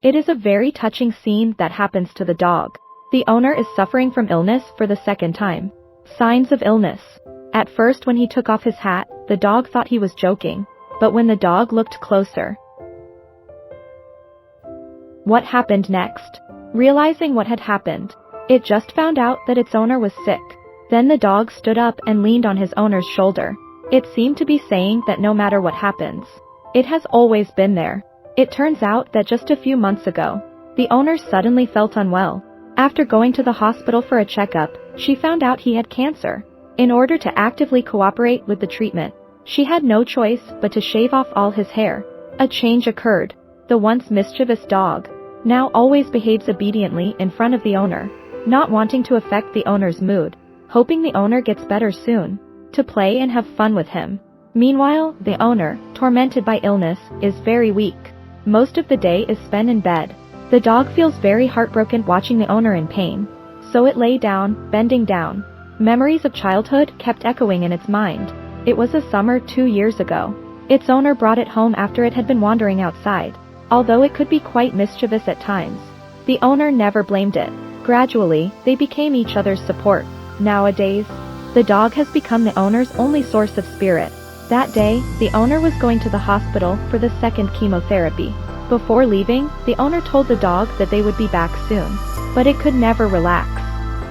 It is a very touching scene that happens to the dog. The owner is suffering from illness for the second time. Signs of illness. At first when he took off his hat, the dog thought he was joking, but when the dog looked closer. What happened next? Realizing what had happened, it just found out that its owner was sick. Then the dog stood up and leaned on his owner's shoulder. It seemed to be saying that no matter what happens, it has always been there. It turns out that just a few months ago, the owner suddenly felt unwell. After going to the hospital for a checkup, she found out he had cancer. In order to actively cooperate with the treatment, she had no choice but to shave off all his hair. A change occurred. The once mischievous dog now always behaves obediently in front of the owner, not wanting to affect the owner's mood, hoping the owner gets better soon, to play and have fun with him. Meanwhile, the owner, tormented by illness, is very weak. Most of the day is spent in bed. The dog feels very heartbroken watching the owner in pain, so it lay down, bending down. Memories of childhood kept echoing in its mind. It was a summer 2 years ago. Its owner brought it home after it had been wandering outside. Although it could be quite mischievous at times, the owner never blamed it. Gradually, they became each other's support. Nowadays, the dog has become the owner's only source of spirit. That day, the owner was going to the hospital for the second chemotherapy. Before leaving, the owner told the dog that they would be back soon. But it could never relax.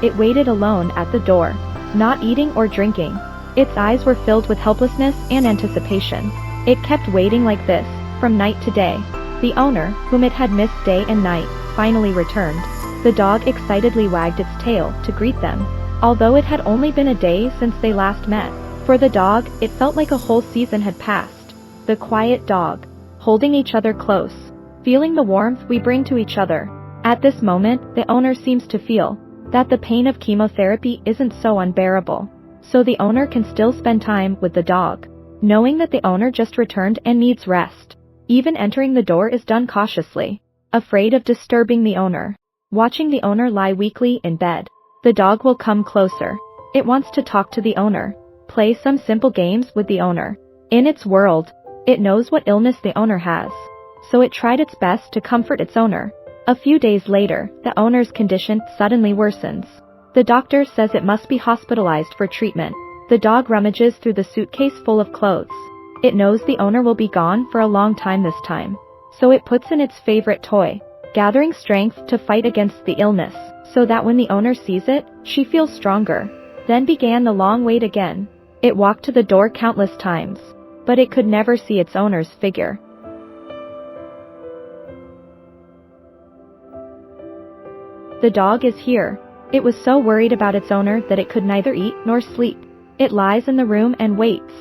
It waited alone at the door, not eating or drinking. Its eyes were filled with helplessness and anticipation. It kept waiting like this, from night to day. The owner, whom it had missed day and night, finally returned. The dog excitedly wagged its tail to greet them, although it had only been a day since they last met. For the dog, it felt like a whole season had passed. The quiet dog, holding each other close, feeling the warmth we bring to each other. At this moment, the owner seems to feel that the pain of chemotherapy isn't so unbearable, so the owner can still spend time with the dog, knowing that the owner just returned and needs rest. Even entering the door is done cautiously, afraid of disturbing the owner. Watching the owner lie weakly in bed, the dog will come closer. It wants to talk to the owner, play some simple games with the owner. In its world, it knows what illness the owner has, so it tried its best to comfort its owner. A few days later, the owner's condition suddenly worsens. The doctor says it must be hospitalized for treatment. The dog rummages through the suitcase full of clothes. It knows the owner will be gone for a long time this time, so it puts in its favorite toy, gathering strength to fight against the illness, so that when the owner sees it, she feels stronger. Then began the long wait again. It walked to the door countless times, but it could never see its owner's figure. The dog is here. It was so worried about its owner that it could neither eat nor sleep. It lies in the room and waits.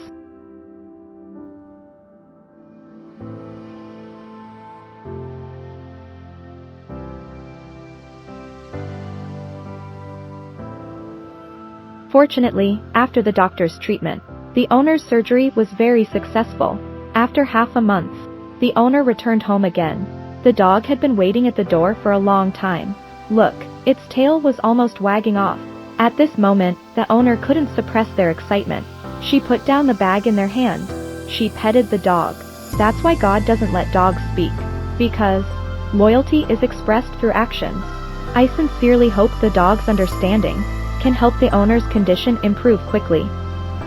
Fortunately, after the doctor's treatment, the owner's surgery was very successful. After half a month, the owner returned home again. The dog had been waiting at the door for a long time. Look, its tail was almost wagging off. At this moment, the owner couldn't suppress their excitement. She put down the bag in their hand. She petted the dog. That's why God doesn't let dogs speak. Because loyalty is expressed through actions. I sincerely hope the dog's understanding can help the owner's condition improve quickly.